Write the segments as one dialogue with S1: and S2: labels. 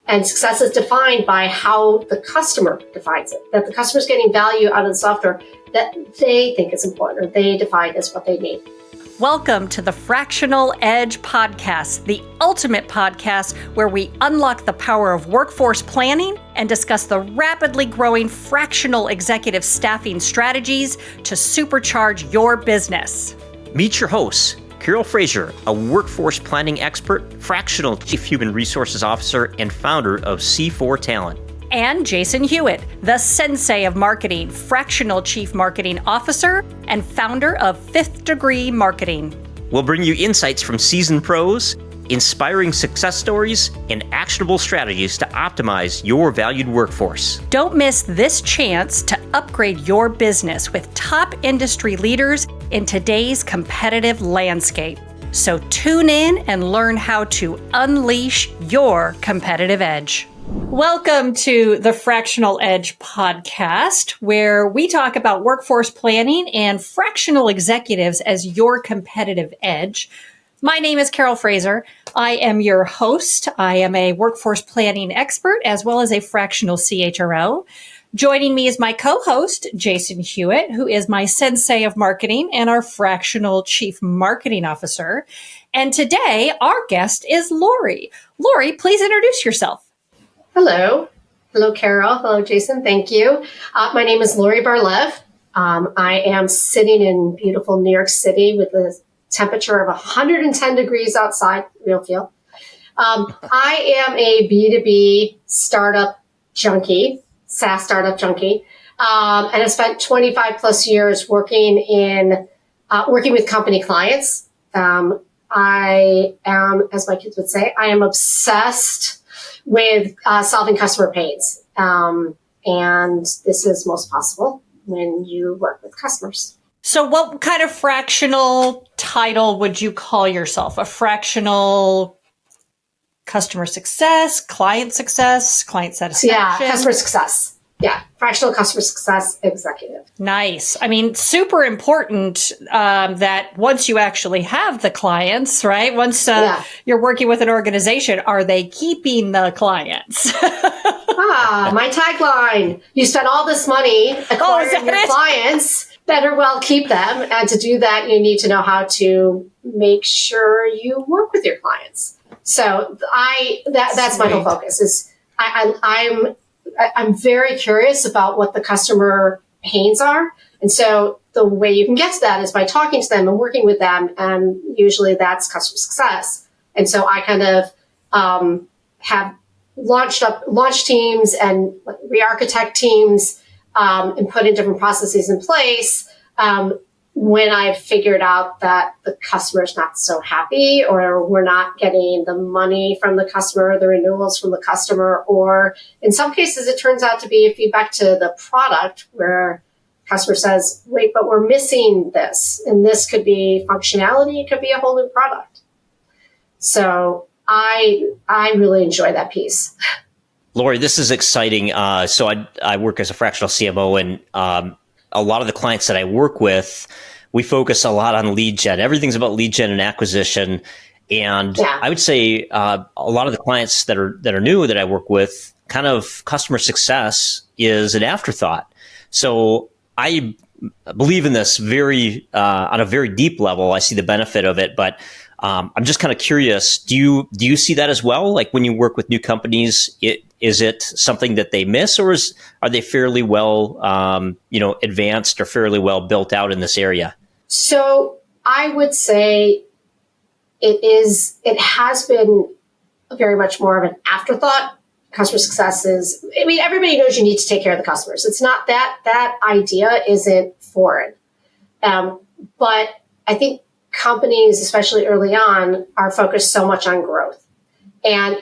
S1: And success is defined by how the customer defines it, that the customer's getting value out of the software that they think is important or they define as what they need.
S2: Welcome to the Fractional Edge Podcast, the ultimate podcast where we unlock the power of workforce planning and discuss the rapidly growing fractional executive staffing strategies to supercharge your business.
S3: Meet your hosts, Carol Fraser, a workforce planning expert, fractional chief human resources officer, and founder of C4 Talent.
S2: And Jason Huett, the sensei of marketing, fractional chief marketing officer, and founder of Fifth Degree Marketing.
S3: We'll bring you insights from seasoned pros, inspiring success stories, and actionable strategies to optimize your valued workforce.
S2: Don't miss this chance to upgrade your business with top industry leaders in today's competitive landscape. So tune in and learn how to unleash your competitive edge. Welcome to the Fractional Edge Podcast, where we talk about workforce planning and fractional executives as your competitive edge. My name is Carol Fraser. I am your host. I am a workforce planning expert as well as a fractional CHRO. Joining me is my co-host, Jason Huett, who is my sensei of marketing and our fractional chief marketing officer. And today, our guest is Laurie. Laurie, please introduce yourself.
S1: Hello. Hello, Carol. Hello, Jason. Thank you. My name is Laurie Barlev. I am sitting in beautiful New York City with a temperature of 110 degrees outside, real feel. I am a B2B startup junkie, SaaS startup junkie, and I've spent 25 plus years working with company clients. I am, as my kids would say, I am obsessed with solving customer pains. And this is most possible when you work with customers.
S2: So what kind of fractional title would you call yourself? A fractional customer success, client satisfaction?
S1: Yeah, customer success. Yeah, fractional customer success executive.
S2: Nice. I mean, super important that once you actually have the clients, right? Once you're working with an organization, are they keeping the clients?
S1: My tagline. You spend all this money acquiring your clients, better well keep them. And to do that, you need to know how to make sure you work with your clients. So that's my whole focus is I'm very curious about what the customer pains are. And so the way you can get to that is by talking to them and working with them. And usually that's customer success. And so I kind of have launched teams and re-architect teams and put in different processes in place when I've figured out that the customer's not so happy or we're not getting the money from the customer, the renewals from the customer, or in some cases, it turns out to be a feedback to the product where customer says, wait, but we're missing this. And this could be functionality. It could be a whole new product. So I really enjoy that piece.
S3: Laurie, this is exciting. So I work as a fractional CMO, and a lot of the clients that I work with, we focus a lot on lead gen. Everything's about lead gen and acquisition. And I would say a lot of the clients that are new that I work with, kind of customer success is an afterthought. So I believe in this on a very deep level. I see the benefit of it, but I'm just kind of curious. Do you see that as well? Like when you work with new companies, is it something that they miss, or are they fairly well, advanced or fairly well built out in this area?
S1: So I would say it has been very much more of an afterthought. Customer success is, everybody knows you need to take care of the customers. It's not that idea isn't foreign. But I think companies, especially early on, are focused so much on growth. And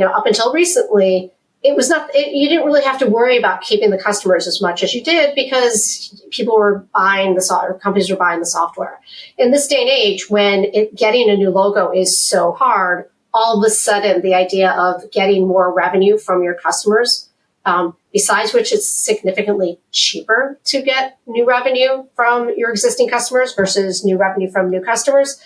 S1: up until recently, it was not, you didn't really have to worry about keeping the customers as much as you did because people were buying the software, companies were buying the software. In this day and age, when getting a new logo is so hard, all of a sudden the idea of getting more revenue from your customers, besides which it's significantly cheaper to get new revenue from your existing customers versus new revenue from new customers.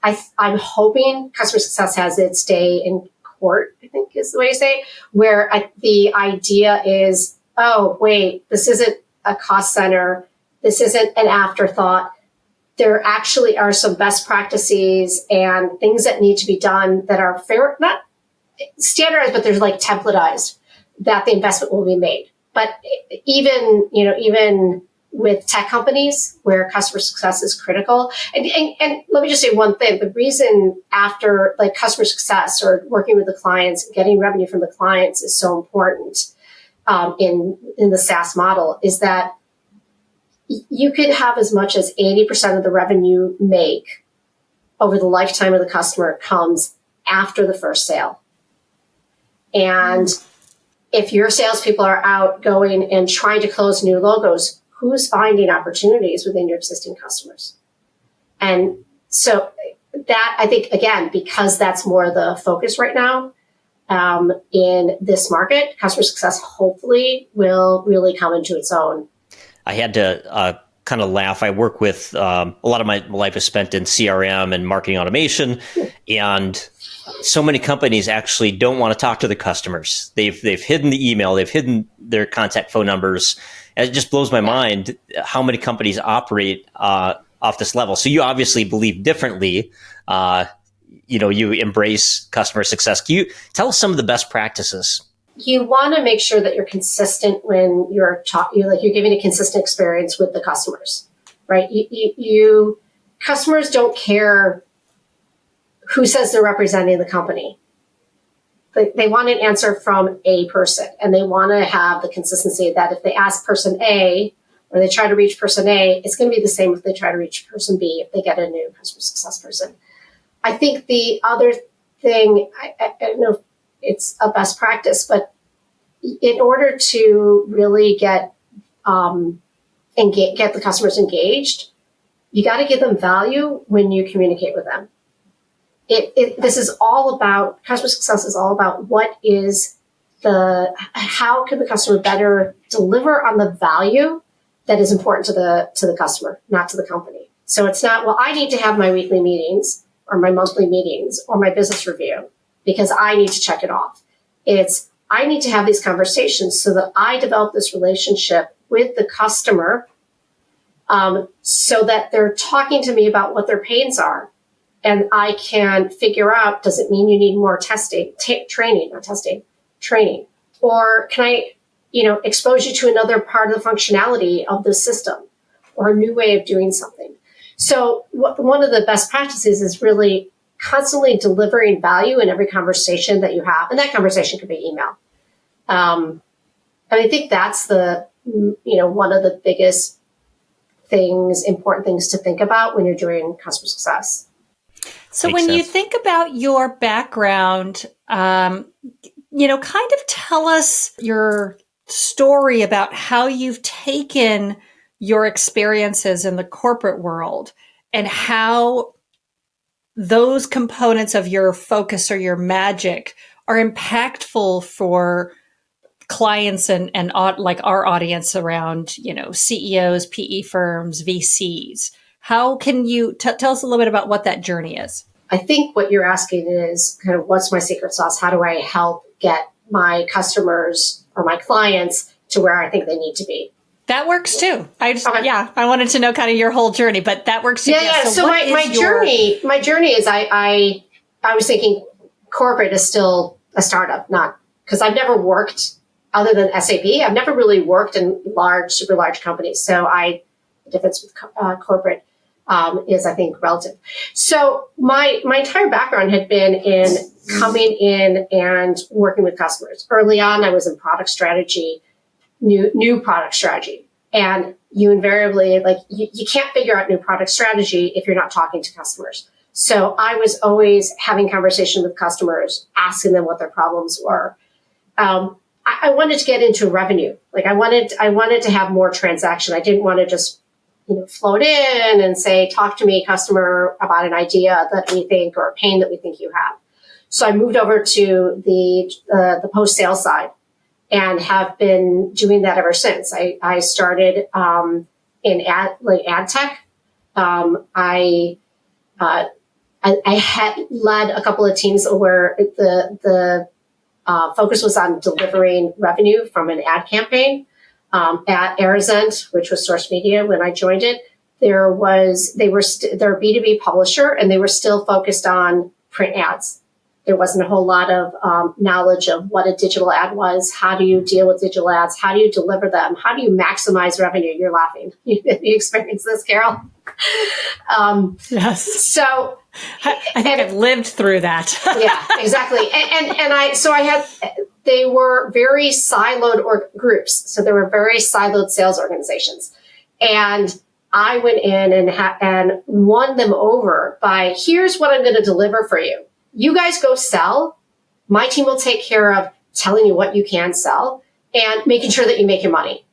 S1: I'm hoping customer success has its day in court think is the way you say it, where the idea is, oh, wait, this isn't a cost center. This isn't an afterthought. There actually are some best practices and things that need to be done that are fair, not standardized, but they're like templatized, that the investment will be made. But even with tech companies where customer success is critical, and let me just say one thing, the reason after like customer success or working with the clients, getting revenue from the clients is so important in the SaaS model is that you could have as much as 80% of the revenue make over the lifetime of the customer comes after the first sale. And if your salespeople are out going and trying to close new logos, who's finding opportunities within your existing customers? And so that, I think, again, because that's more the focus right now in this market, customer success hopefully will really come into its own.
S3: I had to kind of laugh. I work with a lot of my life is spent in CRM and marketing automation, and so many companies actually don't want to talk to the customers. They've hidden the email, they've hidden their contact phone numbers, and it just blows my mind how many companies operate off this level. So you obviously believe differently. You embrace customer success. Can you tell us some of the best practices?
S1: You want to make sure that you're consistent when you're giving a consistent experience with the customers, right? Customers don't care who says they're representing the company. They want an answer from a person, and they want to have the consistency that if they ask person A or they try to reach person A, it's going to be the same if they try to reach person B if they get a new customer success person. I think the other thing, I don't know if it's a best practice, but in order to really get the customers engaged, you got to give them value when you communicate with them. This is all about, customer success is all about how can the customer better deliver on the value that is important to the customer, not to the company. So it's not, well, I need to have my weekly meetings or my monthly meetings or my business review because I need to check it off. It's, I need to have these conversations so that I develop this relationship with the customer so that they're talking to me about what their pains are. And I can figure out, does it mean you need more training? Or can I, expose you to another part of the functionality of the system or a new way of doing something? So one of the best practices is really constantly delivering value in every conversation that you have. And that conversation could be email. And I think that's one of the biggest important things to think about when you're doing customer success.
S2: So when you think about your background, kind of tell us your story about how you've taken your experiences in the corporate world and how those components of your focus or your magic are impactful for clients and like our audience around, CEOs, PE firms, VCs. How can you tell us a little bit about what that journey is?
S1: I think what you're asking is kind of what's my secret sauce? How do I help get my customers or my clients to where I think they need to be?
S2: That works too. I wanted to know kind of your whole journey, but that works too.
S1: Yeah. So my journey is I was thinking corporate is still a startup, not because I've never worked other than SAP. I've never really worked in super large companies. So the difference with corporate is, I think, relative. So my entire background had been in coming in and working with customers. Early on, I was in product strategy, new product strategy. And you invariably, you can't figure out new product strategy if you're not talking to customers. So I was always having conversation with customers, asking them what their problems were. I wanted to get into revenue. I wanted to have more transaction. I didn't want to just float in and say, talk to me, customer, about an idea that we think or a pain that we think you have. So I moved over to the post-sale side and have been doing that ever since. I started in ad tech. I had led a couple of teams where focus was on delivering revenue from an ad campaign. At Arizent, which was Source Media, when I joined it, they're a B2B publisher, and they were still focused on print ads. There wasn't a whole lot of knowledge of what a digital ad was. How do you deal with digital ads? How do you deliver them? How do you maximize revenue? You're laughing. You experienced this, Carol?
S2: Yes.
S1: So
S2: I think I've lived through that.
S1: Yeah, exactly. They were very siloed groups. So there were very siloed sales organizations. And I went in and won them over by, here's what I'm going to deliver for you. You guys go sell. My team will take care of telling you what you can sell and making sure that you make your money.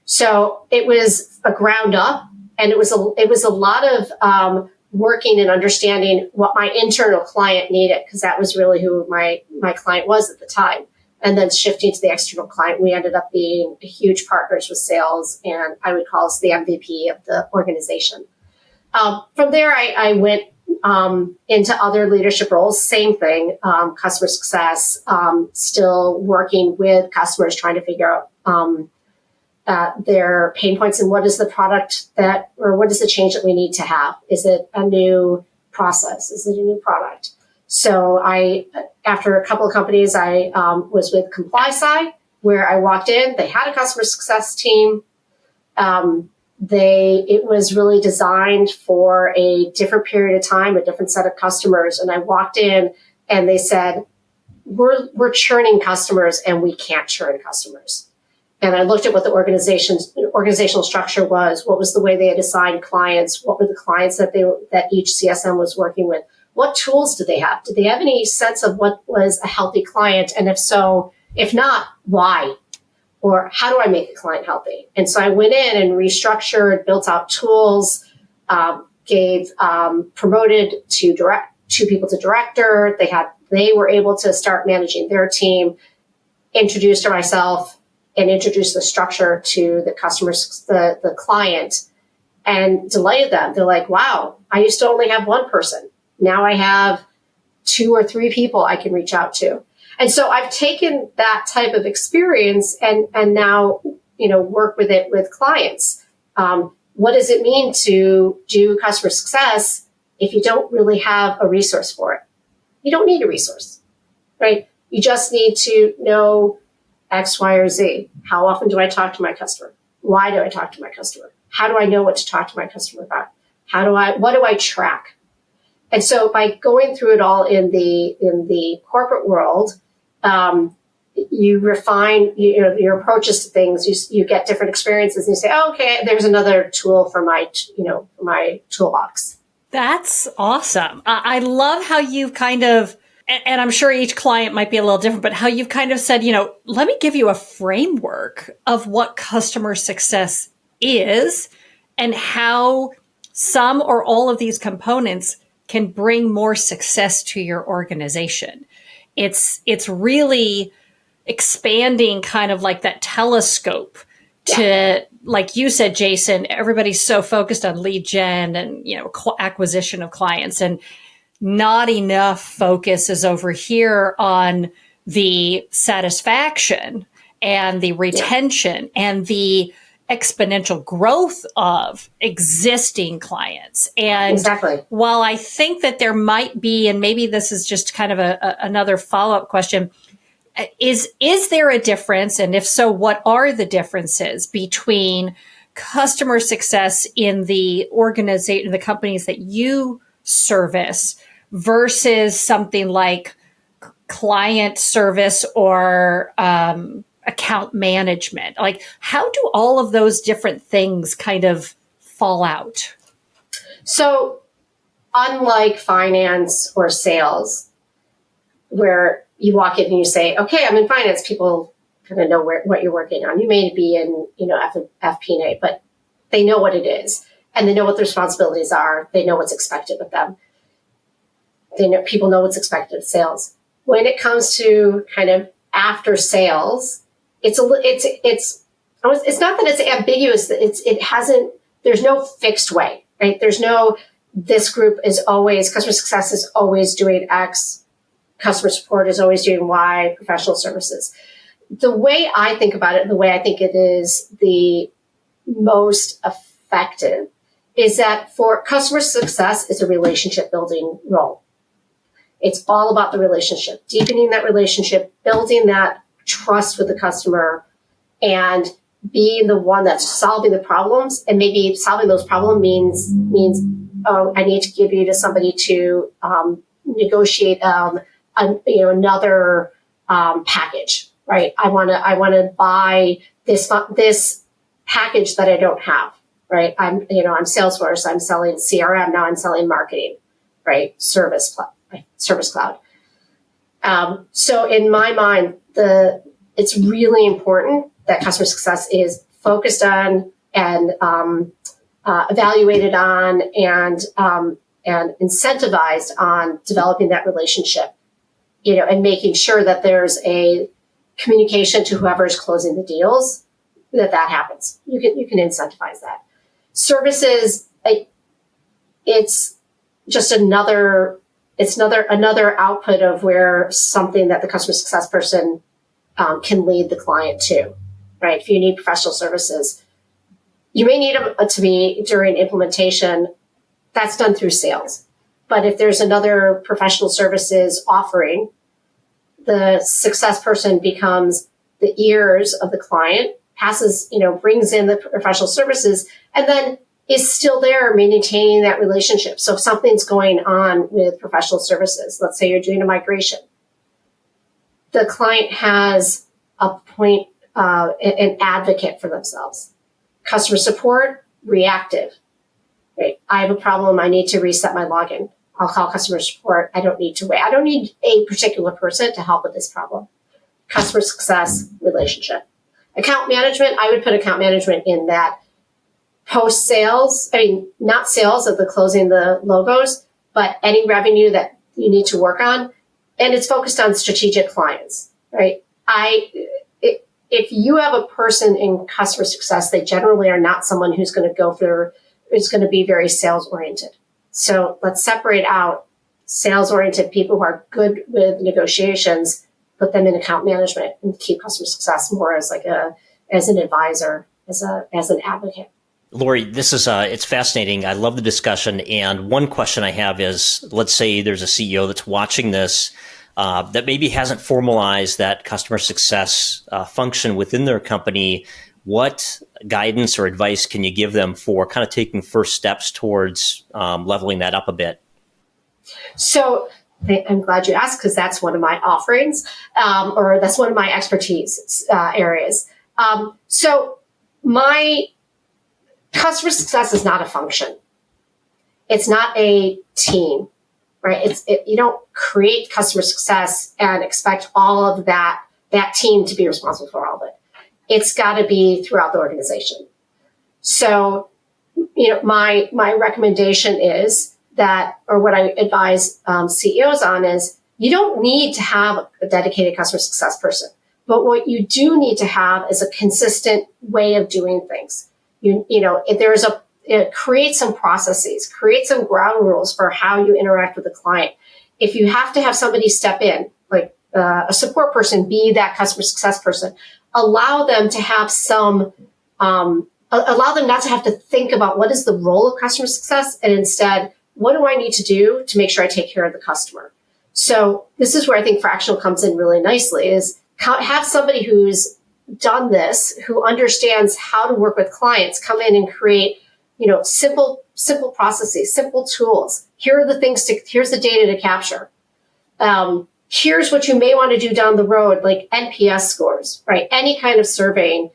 S1: So it was a ground up, and it was a lot of working and understanding what my internal client needed, because that was really who my client was at the time. And then shifting to the external client, we ended up being huge partners with sales, and I would call us the MVP of the organization. From there, I went into other leadership roles, same thing, customer success, still working with customers, trying to figure out their pain points and what is the product what is the change that we need to have? Is it a new process? Is it a new product? So after a couple of companies, I was with ComplySci, where I walked in. They had a customer success team. It was really designed for a different period of time, a different set of customers. And I walked in, and they said, we're churning customers, and we can't churn customers. And I looked at what the organizational structure was. What was the way they had assigned clients? What were the clients that each CSM was working with? What tools did they have? Did they have any sense of what was a healthy client? And if so, if not, why? Or how do I make a client healthy? And so I went in and restructured, built out tools, promoted two people to director. They were able to start managing their team, introduced myself, and introduced the structure to the customers, the client, and delighted them. They're like, wow, I used to only have one person. Now I have 2 or 3 people I can reach out to. And so I've taken that type of experience and now, work with it with clients. What does it mean to do customer success if you don't really have a resource for it? You don't need a resource, right? You just need to know X, Y, or Z. How often do I talk to my customer? Why do I talk to my customer? How do I know what to talk to my customer about? What do I track? And so by going through it all in the corporate world, you refine your approaches to things. You get different experiences, and you say, oh, okay, there's another tool for my toolbox.
S2: That's awesome. I love how you've kind of, and I'm sure each client might be a little different, but how you've kind of said, let me give you a framework of what customer success is and how some or all of these components can bring more success to your organization. It's really expanding kind of like that telescope to, like you said, Jason, everybody's so focused on lead gen and, acquisition of clients, and not enough focus is over here on the satisfaction and the retention and the exponential growth of existing clients. And
S1: exactly.
S2: While I think that there might be, and maybe this is just kind of another follow-up question, is there a difference? And if so, what are the differences between customer success in the organization, the companies that you service, versus something like client service or account management? Like, how do all of those different things kind of fall out?
S1: So unlike finance or sales, where you walk in and you say, okay, I'm in finance, people kind of know what you're working on. You may be in, FP&A, but they know what it is, and they know what the responsibilities are. They know what's expected of them. People know what's expected of sales. When it comes to kind of after sales, it's not that it's ambiguous. There's no fixed way, right? There's no, this group is always, customer success is always doing X. customer support is always doing Y, professional services. The way I think about it, the way I think it is the most effective, is that for customer success is a relationship building role. It's all about the relationship, deepening that relationship, building that trust with the customer, and being the one that's solving the problems. And maybe solving those problems means I need to give you to somebody to negotiate another package, right? I want to buy this package that I don't have, right? I'm Salesforce. I'm selling CRM. Now I'm selling marketing, right? Service Cloud. So in my mind, it's really important that customer success is focused on and evaluated on and incentivized on developing that relationship, and making sure that there's a communication to whoever is closing the deals, that happens. You can incentivize that. Services, it's just another output of where something that the customer success person can lead the client to, right? If you need professional services, you may need them to be during implementation. That's done through sales. But if there's another professional services offering, the success person becomes the ears of the client, brings in the professional services, and then is still there maintaining that relationship. So if something's going on with professional services, let's say you're doing a migration, the client has an advocate for themselves. Customer support, reactive. Right? I have a problem. I need to reset my login. I'll call customer support. I don't need to wait. I don't need a particular person to help with this problem. Customer success, relationship. Account management, I would put account management in that post-sales, not sales of the closing the logos, but any revenue that you need to work on. And it's focused on strategic clients, right? If you have a person in customer success, they generally are not someone who's going to be very sales oriented. So let's separate out sales oriented people who are good with negotiations, put them in account management, and keep customer success more as as an advisor, as an advocate.
S3: Laurie, this is it's fascinating. I love the discussion. And one question I have is, let's say there's a CEO that's watching this that maybe hasn't formalized that customer success function within their company. What guidance or advice can you give them for kind of taking first steps towards leveling that up a bit? So
S1: I'm glad you asked, because that's one of my offerings, or that's one of my expertise areas. So my customer success is not a function. It's not a team, right? You don't create customer success and expect all of that team to be responsible for all of it. It's got to be throughout the organization. So, my recommendation is that, or what I advise CEOs on is, you don't need to have a dedicated customer success person, but what you do need to have is a consistent way of doing things. Create some processes, create some ground rules for how you interact with the client. If you have to have somebody step in, like a support person, be that customer success person, allow them to have allow them not to have to think about what is the role of customer success, and instead, what do I need to do to make sure I take care of the customer? So this is where I think fractional comes in really nicely, is have somebody who's done this, who understands how to work with clients, come in and create, simple processes, simple tools. Here's the data to capture. Here's what you may want to do down the road, like NPS scores, right? Any kind of surveying.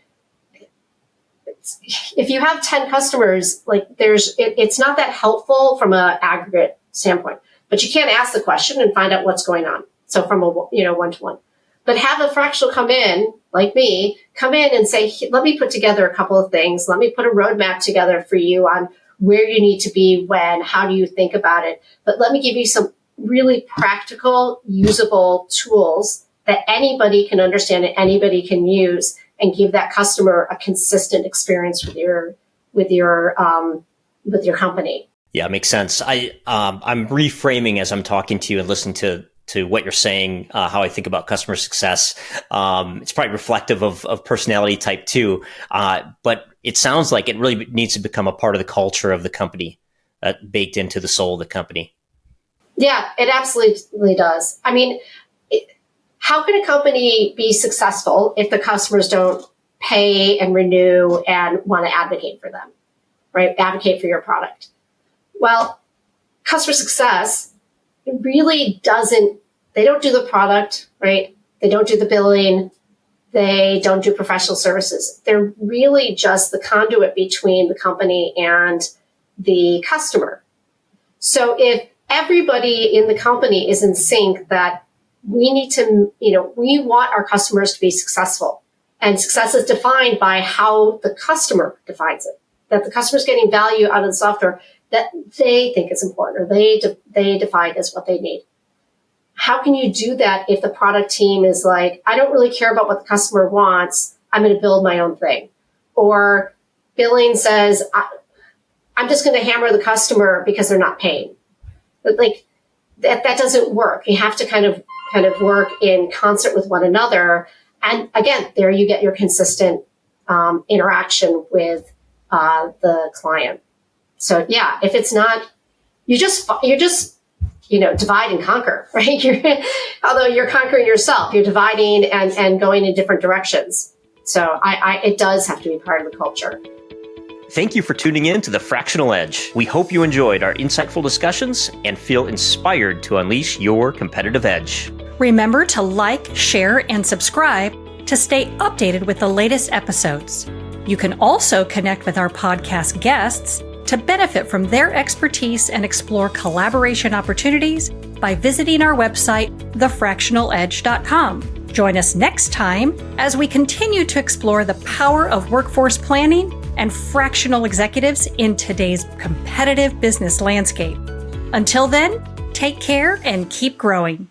S1: If you have 10 customers, it's not that helpful from an aggregate standpoint, but you can't ask the question and find out what's going on. So from a, one-to-one, but have a fractional come in and say, let me put together a couple of things. Let me put a roadmap together for you on where you need to be, when, how do you think about it? But let me give you some really practical, usable tools that anybody can understand and anybody can use, and give that customer a consistent experience with your company.
S3: Yeah, it makes sense. I'm reframing as I'm talking to you and listening to to what you're saying, how I think about customer success. It's probably reflective of personality type too. But it sounds like it really needs to become a part of the culture of the company, baked into the soul of the company. Yeah,
S1: it absolutely does. I mean, how can a company be successful if the customers don't pay and renew and want to advocate for them, right? Advocate for your product. Well, customer success really they don't do the product, right? They don't do the billing. They don't do professional services. They're really just the conduit between the company and the customer. So if everybody in the company is in sync that we need to, we want our customers to be successful, and success is defined by how the customer defines it, that the customer's getting value out of the software that they think is important, or they define as what they need. How can you do that if the product team is like, I don't really care about what the customer wants, I'm going to build my own thing? Or billing says, I'm just going to hammer the customer because they're not paying. But like that doesn't work. You have to kind of work in concert with one another. And again, there you get your consistent interaction with the client. So yeah, if it's not, you're just divide and conquer, right? Although you're conquering yourself, you're dividing and going in different directions. So it does have to be part of the culture.
S3: Thank you for tuning in to the Fractional Edge. We hope you enjoyed our insightful discussions and feel inspired to unleash your competitive edge.
S2: Remember to like, share, and subscribe to stay updated with the latest episodes. You can also connect with our podcast guests to benefit from their expertise and explore collaboration opportunities by visiting our website, thefractionaledge.com. Join us next time as we continue to explore the power of workforce planning and fractional executives in today's competitive business landscape. Until then, take care and keep growing.